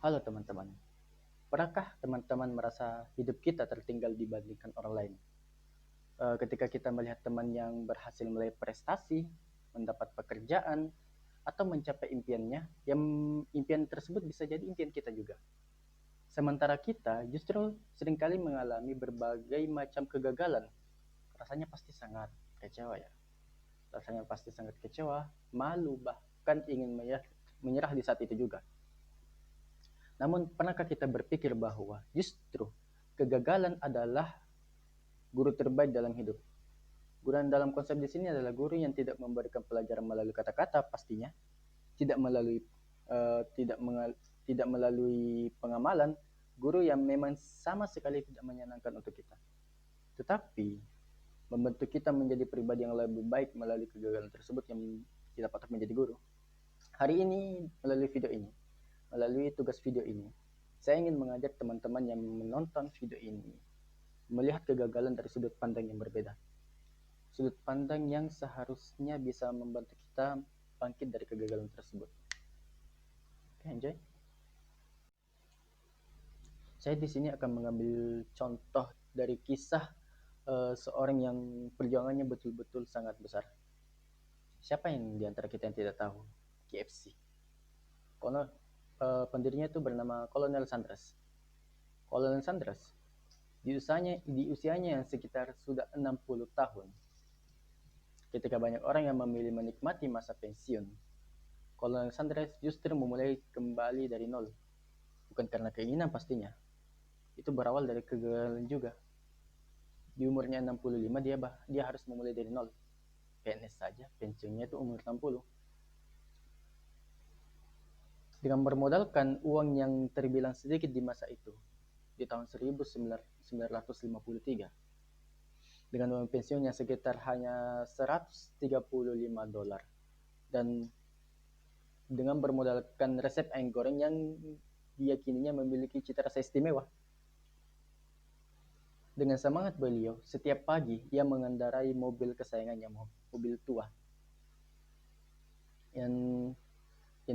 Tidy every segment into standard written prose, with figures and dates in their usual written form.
Halo teman-teman, pernahkah teman-teman merasa hidup kita tertinggal dibandingkan orang lain? Ketika kita melihat teman yang berhasil meraih prestasi, mendapat pekerjaan, atau mencapai impiannya, yang impian tersebut bisa jadi impian kita juga. Sementara kita justru seringkali mengalami berbagai macam kegagalan. Rasanya pasti sangat kecewa ya. Rasanya pasti sangat kecewa, malu, bahkan ingin menyerah di saat itu juga. Namun, pernahkah kita berpikir bahwa justru kegagalan adalah guru terbaik dalam hidup? Guru dalam konsep di sini adalah guru yang tidak memberikan pelajaran melalui kata-kata pastinya, tidak melalui tidak tidak melalui pengamalan, guru yang memang sama sekali tidak menyenangkan untuk kita. Tetapi membentuk kita menjadi pribadi yang lebih baik melalui kegagalan tersebut yang kita patut menjadi guru. Hari ini melalui tugas video ini, saya ingin mengajak teman-teman yang menonton video ini melihat kegagalan dari sudut pandang yang berbeda. Sudut pandang yang seharusnya bisa membantu kita bangkit dari kegagalan tersebut. Oke, enjoy. Saya di sini akan mengambil contoh dari kisah seorang yang perjuangannya betul-betul sangat besar. Siapa yang di antara kita yang tidak tahu KFC? Kolonel pendirinya itu bernama Kolonel Sanders. Kolonel Sanders di usianya yang sekitar sudah 60 tahun, ketika banyak orang yang memilih menikmati masa pensiun, Kolonel Sanders justru memulai kembali dari nol. Bukan karena keinginan pastinya. Itu berawal dari kegagalan juga. Di umurnya 65 dia harus memulai dari nol. PNS saja pensiunnya itu umur 60. Dengan bermodalkan uang yang terbilang sedikit di masa itu, di tahun 1953, dengan uang pensiun yang sekitar hanya $135, dan dengan bermodalkan resep ayam goreng yang diyakininya memiliki cita rasa istimewa. Dengan semangat beliau, setiap pagi ia mengendarai mobil kesayangannya, mobil tua yang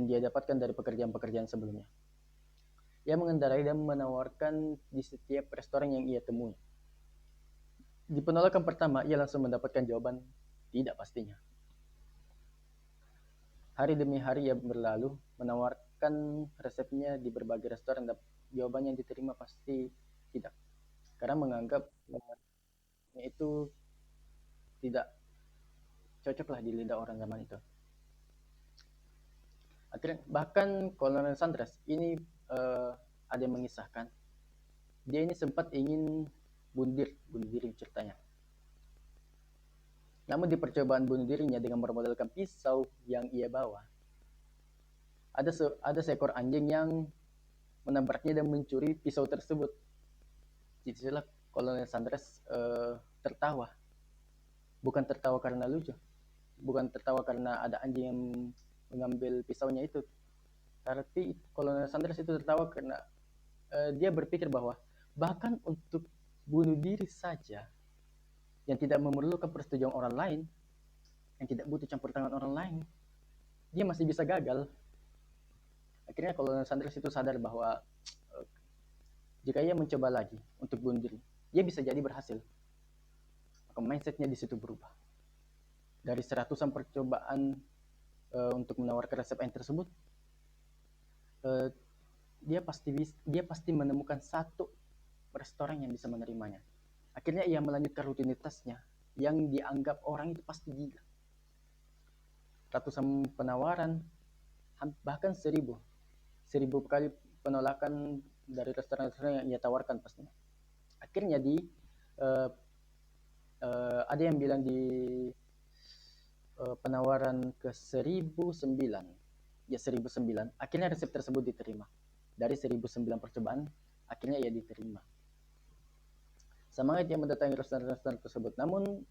dia dapatkan dari pekerjaan-pekerjaan sebelumnya. Ia mengendarai dan menawarkan di setiap restoran yang ia temui. Di penolakan pertama, ia langsung mendapatkan jawaban tidak pastinya. Hari demi hari ia berlalu, menawarkan resepnya di berbagai restoran, dan jawabannya yang diterima pasti tidak. Karena menganggap itu tidak cocok lah di lidah orang zaman itu. Akhirnya bahkan Kolonel Sanders ini ada yang mengisahkan dia ini sempat ingin bunuh diri ceritanya. Namun di percobaan bunuh dirinya dengan bermodalkan pisau yang ia bawa, ada seekor anjing yang menabraknya dan mencuri pisau tersebut. Disitulah Kolonel Sanders tertawa. Bukan tertawa karena lucu, bukan tertawa karena ada anjing yang mengambil pisaunya itu, tapi Kolonel Sanders itu tertawa karena dia berpikir bahwa bahkan untuk bunuh diri saja yang tidak memerlukan persetujuan orang lain, yang tidak butuh campur tangan orang lain, dia masih bisa gagal. Akhirnya Kolonel Sanders itu sadar bahwa jika ia mencoba lagi untuk bunuh diri, dia bisa jadi berhasil. Maka mindsetnya di situ berubah. Dari seratusan percobaan untuk menawarkan resep yang tersebut, dia pasti menemukan satu restoran yang bisa menerimanya. Akhirnya ia melanjutkan rutinitasnya yang dianggap orang itu pasti gila. Ratusan penawaran, bahkan 1000 kali penolakan dari restoran-restoran yang ia tawarkan pastinya. Akhirnya ada yang bilang di penawaran ke 1009, ya 1009, akhirnya resep tersebut diterima. Dari 1009 percobaan, akhirnya ia diterima. Semangat yang mendatangi restoran-restoran tersebut. Namun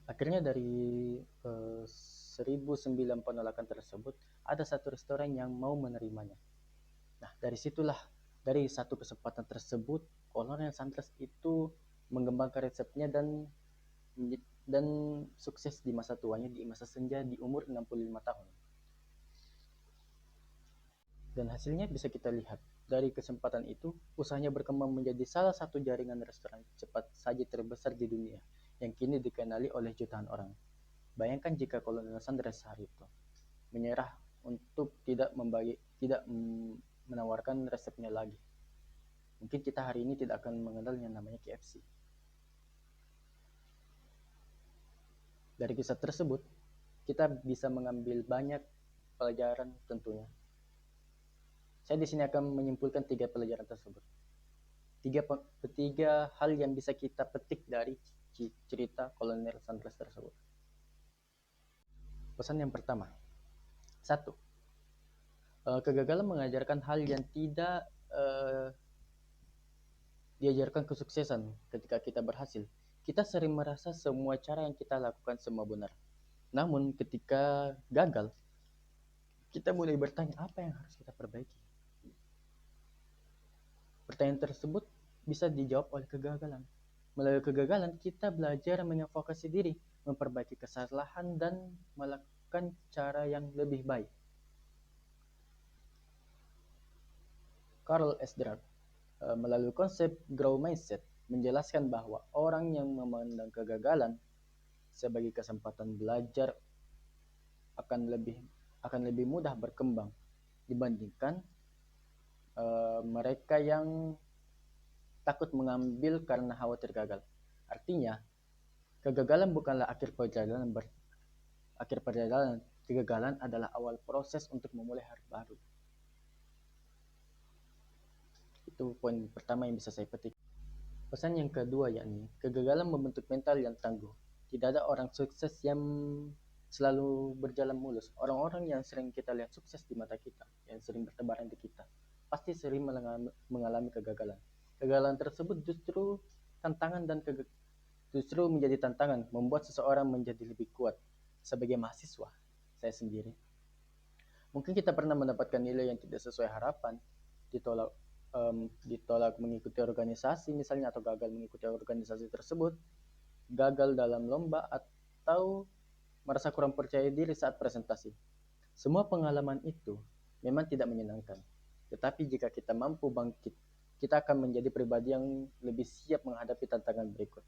akhirnya dari 1009 penolakan tersebut, ada satu restoran yang mau menerimanya. Nah, dari satu kesempatan tersebut, Kolonel Sanders itu mengembangkan resepnya dan sukses di masa tuanya, di masa senja, di umur 65 tahun. Dan hasilnya bisa kita lihat. Dari kesempatan itu, usahanya berkembang menjadi salah satu jaringan restoran cepat saji terbesar di dunia yang kini dikenali oleh jutaan orang. Bayangkan jika Kolonel Sanders hari itu menyerah untuk tidak menawarkan resepnya lagi. Mungkin kita hari ini tidak akan mengenal yang namanya KFC. Dari kisah tersebut, kita bisa mengambil banyak pelajaran tentunya. Saya di sini akan menyimpulkan 3 pelajaran tersebut. Tiga hal yang bisa kita petik dari cerita Kolonel Sanders tersebut. Pesan yang pertama, 1. Kegagalan mengajarkan hal yang tidak diajarkan kesuksesan. Ketika kita berhasil, kita sering merasa semua cara yang kita lakukan semua benar. Namun ketika gagal, kita mulai bertanya apa yang harus kita perbaiki. Pertanyaan tersebut bisa dijawab oleh kegagalan. Melalui kegagalan, kita belajar mengevaluasi diri, memperbaiki kesalahan, dan melakukan cara yang lebih baik. Carl S. Dweck melalui konsep Growth Mindset menjelaskan bahwa orang yang memandang kegagalan sebagai kesempatan belajar akan lebih mudah berkembang dibandingkan mereka yang takut mengambil karena khawatir gagal. Artinya, kegagalan bukanlah akhir perjalanan. Kegagalan adalah awal proses untuk memulai hari baru. Itu poin pertama yang bisa saya petik. Pesan yang kedua yakni, kegagalan membentuk mental yang tangguh. Tidak ada orang sukses yang selalu berjalan mulus. Orang-orang yang sering kita lihat sukses di mata kita, yang sering bertebaran di kita, pasti sering mengalami kegagalan. Kegagalan tersebut justru menjadi tantangan, membuat seseorang menjadi lebih kuat. Sebagai mahasiswa, saya sendiri, mungkin kita pernah mendapatkan nilai yang tidak sesuai harapan, ditolak mengikuti organisasi misalnya, atau gagal mengikuti organisasi tersebut, gagal dalam lomba, atau merasa kurang percaya diri saat presentasi. Semua pengalaman itu memang tidak menyenangkan, tetapi jika kita mampu bangkit, kita akan menjadi pribadi yang lebih siap menghadapi tantangan berikut.